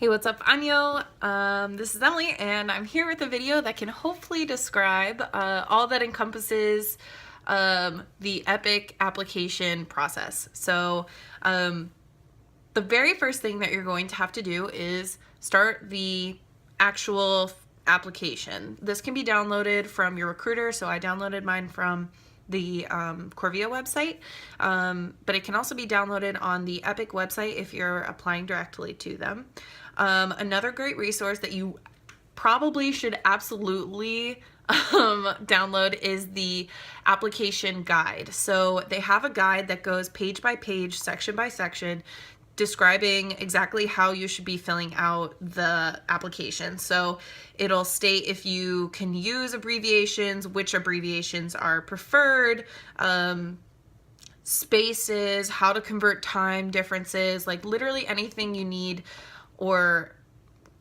Hey, what's up, Anyo? This is Emily, and I'm here with a video that can hopefully describe all that encompasses the EPIK application process. So the very first thing that you're going to have to do is start the actual application. This can be downloaded from your recruiter, so I downloaded mine from the Corvia website, but it can also be downloaded on the EPIK website if you're applying directly to them. Another great resource that you probably should absolutely download is the application guide. So they have a guide that goes page by page, section by section, describing exactly how you should be filling out the application. So it'll state if you can use abbreviations, which abbreviations are preferred, spaces, how to convert time differences, like literally anything you need or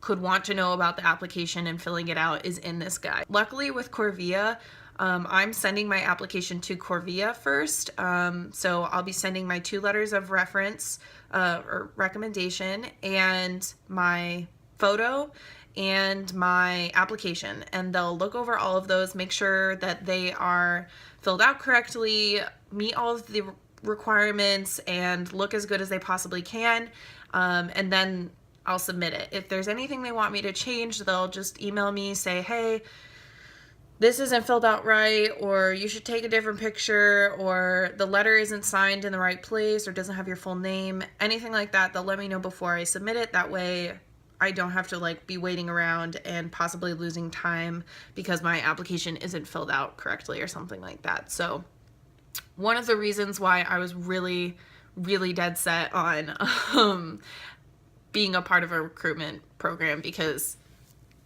could want to know about the application and filling it out is in this guide. Luckily with Corvia, I'm sending my application to Corvia first, so I'll be sending my 2 letters of reference or recommendation and my photo and my application, and they'll look over all of those, make sure that they are filled out correctly, meet all of the requirements, and look as good as they possibly can, and then I'll submit it. If there's anything they want me to change, they'll just email me, say, hey, this isn't filled out right, or you should take a different picture, or the letter isn't signed in the right place, or doesn't have your full name, anything like that. They'll let me know before I submit it. That way I don't have to like be waiting around and possibly losing time because my application isn't filled out correctly or something like that. So one of the reasons why I was really dead set on being a part of a recruitment program, because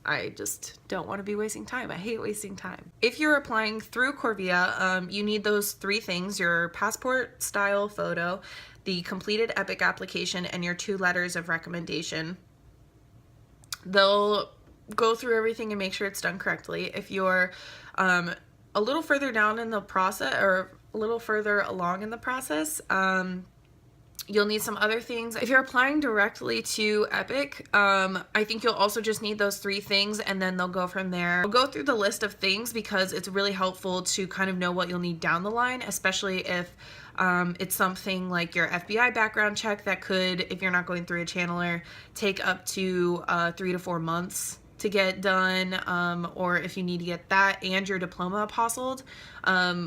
I just don't want to be wasting time. I hate wasting time. If you're applying through Corvia, you need those 3 things: your passport style photo, the completed EPIK application, and your 2 letters of recommendation. They'll go through everything and make sure it's done correctly. If you're a little further down in the process, or a little further along in the process, you'll need some other things. If you're applying directly to EPIK, I think you'll also just need those 3 things, and then they'll go from there. I'll go through the list of things because it's really helpful to kind of know what you'll need down the line, especially if it's something like your FBI background check that could, if you're not going through a channeler, take up to 3 to 4 months to get done, or if you need to get that and your diploma apostilled,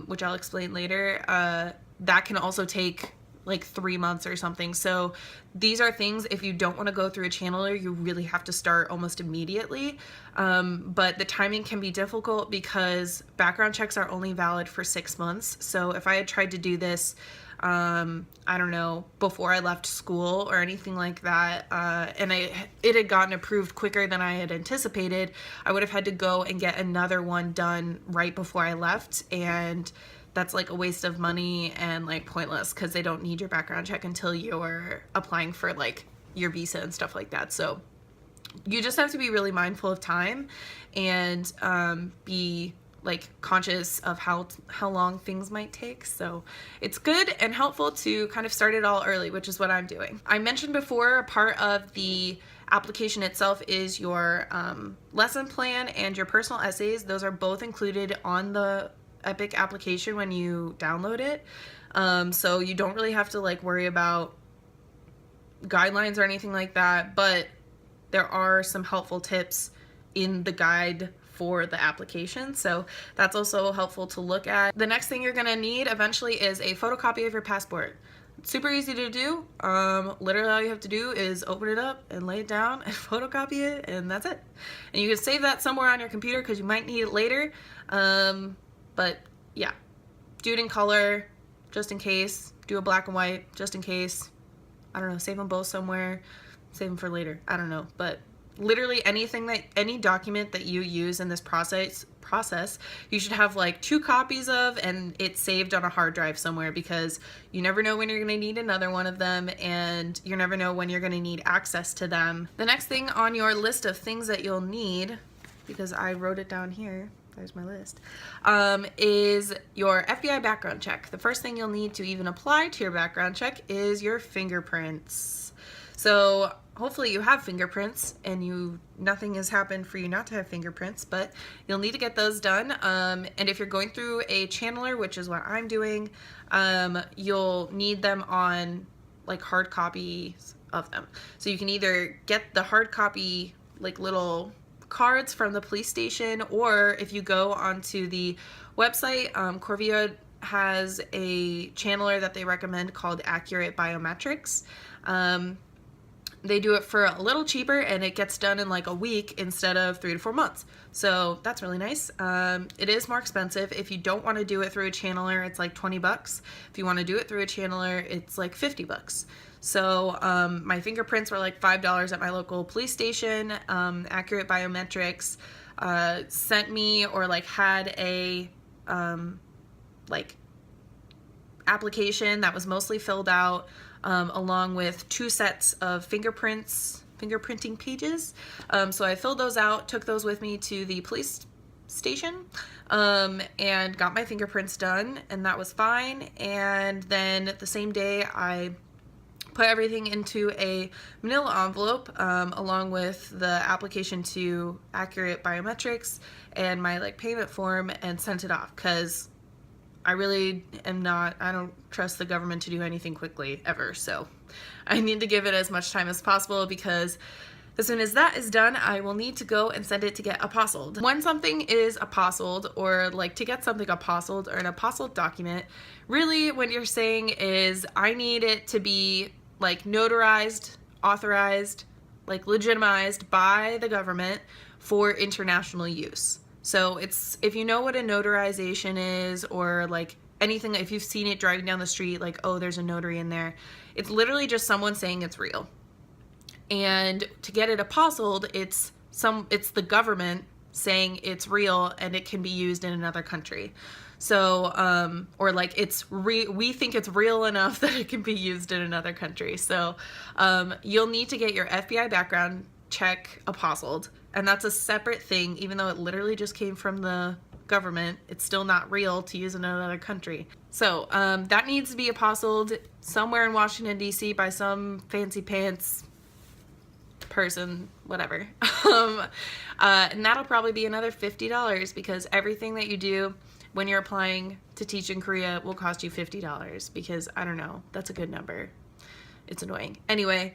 which I'll explain later, that can also take like 3 months or something. So these are things, if you don't want to go through a channeler, you really have to start almost immediately. But the timing can be difficult because background checks are only valid for 6 months. So if I had tried to do this, I don't know, before I left school or anything like that, and it had gotten approved quicker than I had anticipated, I would have had to go and get another one done right before I left, and that's like a waste of money and like pointless because they don't need your background check until you're applying for like your visa and stuff like that. So you just have to be really mindful of time and be like conscious of how long things might take. So it's good and helpful to kind of start it all early, which is what I'm doing. I mentioned before, a part of the application itself is your lesson plan and your personal essays. Those are both included on the EPIK application when you download it, so you don't really have to like worry about guidelines or anything like that, but there are some helpful tips in the guide for the application, so that's also helpful to look at. The next thing you're gonna need eventually is a photocopy of your passport. It's super easy to do. Literally all you have to do is open it up and lay it down and photocopy it, and that's it. And you can save that somewhere on your computer because you might need it later. But yeah, do it in color just in case, do a black and white just in case, I don't know, save them both somewhere, save them for later, I don't know. But literally any document that you use in this process, you should have like 2 copies of, and it's saved on a hard drive somewhere, because you never know when you're gonna need another one of them, and you never know when you're gonna need access to them. The next thing on your list of things that you'll need, because I wrote it down here, there's my list, is your FBI background check. The first thing you'll need to even apply to your background check is your fingerprints. So hopefully you have fingerprints and nothing has happened for you not to have fingerprints, but you'll need to get those done. And if you're going through a channeler, which is what I'm doing, you'll need them on like hard copies of them. So you can either get the hard copy like little cards from the police station, or if you go onto the website, Corvia has a channeler that they recommend called Accurate Biometrics. They do it for a little cheaper and it gets done in like a week instead of 3 to 4 months. So that's really nice. It is more expensive. If you don't want to do it through a channeler, it's like 20 bucks. If you want to do it through a channeler, it's like 50 bucks. So my fingerprints were like $5 at my local police station. Accurate Biometrics sent me, or like had a like application that was mostly filled out, along with 2 sets of fingerprinting pages. So I filled those out, took those with me to the police station, and got my fingerprints done, and that was fine. And then the same day I put everything into a manila envelope, along with the application to Accurate Biometrics and my like payment form, and sent it off, because I really I don't trust the government to do anything quickly ever. So I need to give it as much time as possible, because as soon as that is done, I will need to go and send it to get apostilled. When something is apostilled, or like to get something apostilled or an apostilled document, really what you're saying is I need it to be like notarized, authorized, like legitimized by the government for international use. So it's, if you know what a notarization is, or like anything, if you've seen it driving down the street, like, oh, there's a notary in there, it's literally just someone saying it's real. And to get it apostilled, it's the government saying it's real and it can be used in another country. So, or like we think it's real enough that it can be used in another country. So, you'll need to get your FBI background check apostilled, and that's a separate thing. Even though it literally just came from the government, it's still not real to use in another country. So, that needs to be apostilled somewhere in Washington, D.C. by some fancy pants person, whatever. And that'll probably be another $50, because everything that you do when you're applying to teach in Korea will cost you $50, because I don't know, that's a good number. It's annoying. Anyway,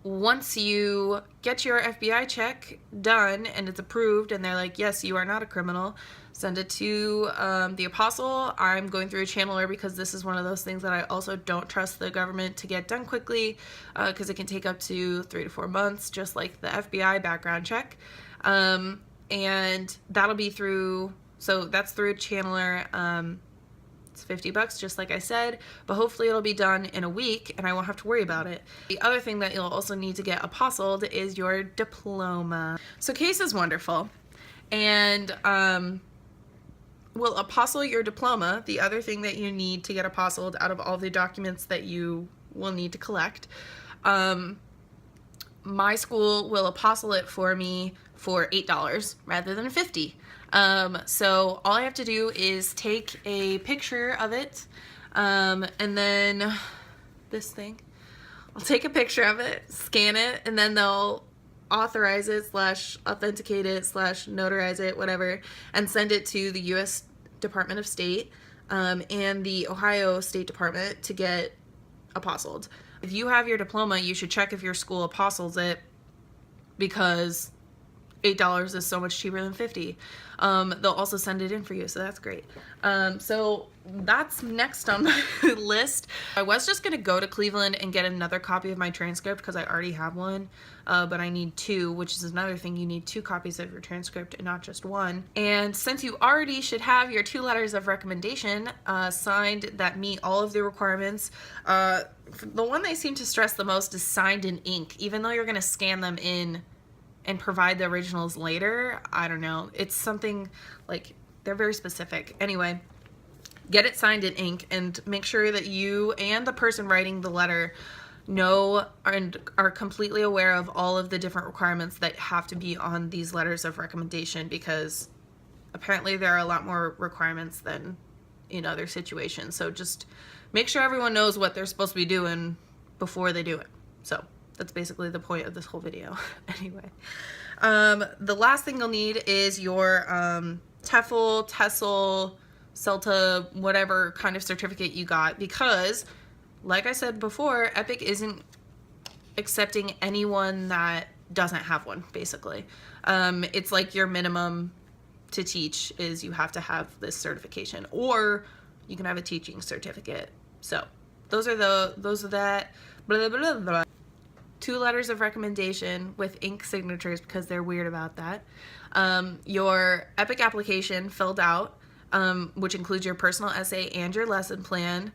once you get your FBI check done and it's approved and they're like, yes, you are not a criminal, send it to the apostle. I'm going through a channeler because this is one of those things that I also don't trust the government to get done quickly, because it can take up to 3 to 4 months, just like the FBI background check. And that'll be through, so that's through a channeler. It's $50, just like I said, but hopefully it'll be done in a week and I won't have to worry about it. The other thing that you'll also need to get apostilled is your diploma. So Case is wonderful, and will apostille your diploma. The other thing that you need to get apostilled out of all the documents that you will need to collect, my school will apostille it for me for $8 rather than $50. So all I have to do is take a picture of it, and then this thing, I'll take a picture of it, scan it, and then they'll authorize it / authenticate it / notarize it, whatever, and send it to the U.S. Department of State, and the Ohio State Department to get apostilled. If you have your diploma, you should check if your school apostilles it, because $8 is so much cheaper than $50. They'll also send it in for you, so that's great. So that's next on my list. I was just gonna go to Cleveland and get another copy of my transcript, because I already have one, but I need 2, which is another thing. You need 2 copies of your transcript and not just 1. And since you already should have your 2 letters of recommendation signed that meet all of the requirements, the one they seem to stress the most is signed in ink, even though you're gonna scan them in and provide the originals later. I don't know. It's something like, they're very specific. Anyway, get it signed in ink and make sure that you and the person writing the letter know and are completely aware of all of the different requirements that have to be on these letters of recommendation, because apparently there are a lot more requirements than in other situations. So just make sure everyone knows what they're supposed to be doing before they do it. So that's basically the point of this whole video. Anyway, the last thing you'll need is your TEFL, TESOL, CELTA, whatever kind of certificate you got, because like I said before, EPIK isn't accepting anyone that doesn't have one, basically. It's like your minimum to teach is you have to have this certification, or you can have a teaching certificate. So those are that blah, blah, blah, blah. 2 letters of recommendation with ink signatures, because they're weird about that. Your EPIK application filled out, which includes your personal essay and your lesson plan.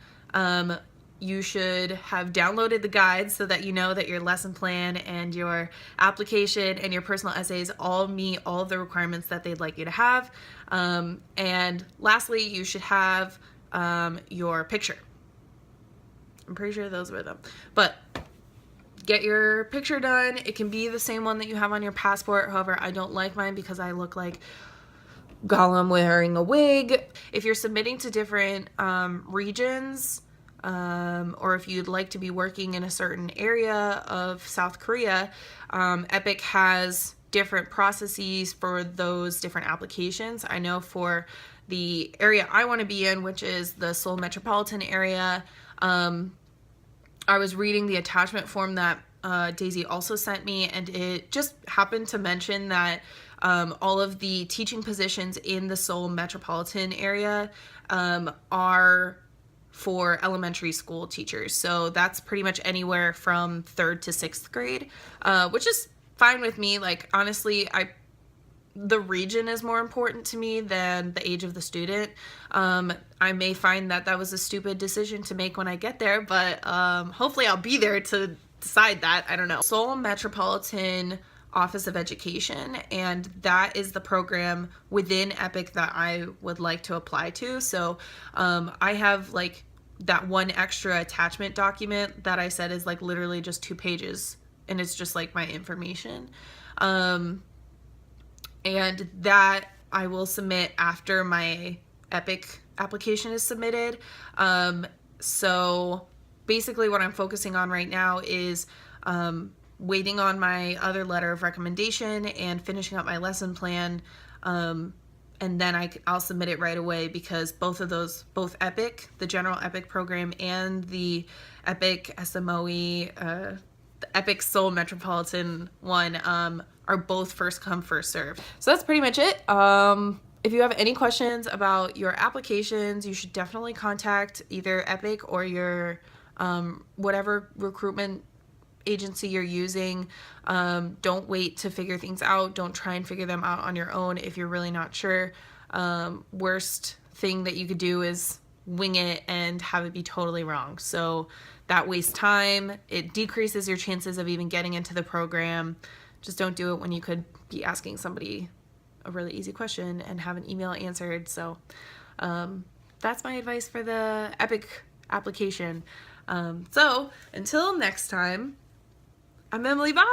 You should have downloaded the guides so that you know that your lesson plan and your application and your personal essays all meet all of the requirements that they'd like you to have. And lastly, you should have your picture. I'm pretty sure those were them. But get your picture done. It can be the same one that you have on your passport. However, I don't like mine because I look like Gollum wearing a wig. If you're submitting to different regions, or if you'd like to be working in a certain area of South Korea, EPIK has different processes for those different applications. I know for the area I want to be in, which is the Seoul metropolitan area, I was reading the attachment form that Daisy also sent me, and it just happened to mention that all of the teaching positions in the Seoul metropolitan area are for elementary school teachers. So that's pretty much anywhere from 3rd to 6th grade, which is fine with me. Like, honestly, the region is more important to me than the age of the student. I may find that was a stupid decision to make when I get there, but hopefully I'll be there to decide that. I don't know. Seoul Metropolitan Office of Education, and that is the program within EPIK that I would like to apply to. So I have like that one extra attachment document that I said is like literally just 2 pages, and it's just like my information. And that I will submit after my EPIK application is submitted. So basically what I'm focusing on right now is waiting on my other letter of recommendation and finishing up my lesson plan. And then I'll submit it right away, because both EPIK, the general EPIK program, and the EPIK SMOE, the EPIK Seoul Metropolitan one, are both first come, first serve. So that's pretty much it. If you have any questions about your applications, you should definitely contact either EPIK or your whatever recruitment agency you're using. Don't wait to figure things out. Don't try and figure them out on your own if you're really not sure. Worst thing that you could do is wing it and have it be totally wrong. So that wastes time. It decreases your chances of even getting into the program. Just don't do it when you could be asking somebody a really easy question and have an email answered. So that's my advice for the EPIK application. So until next time, I'm Emily. Bye!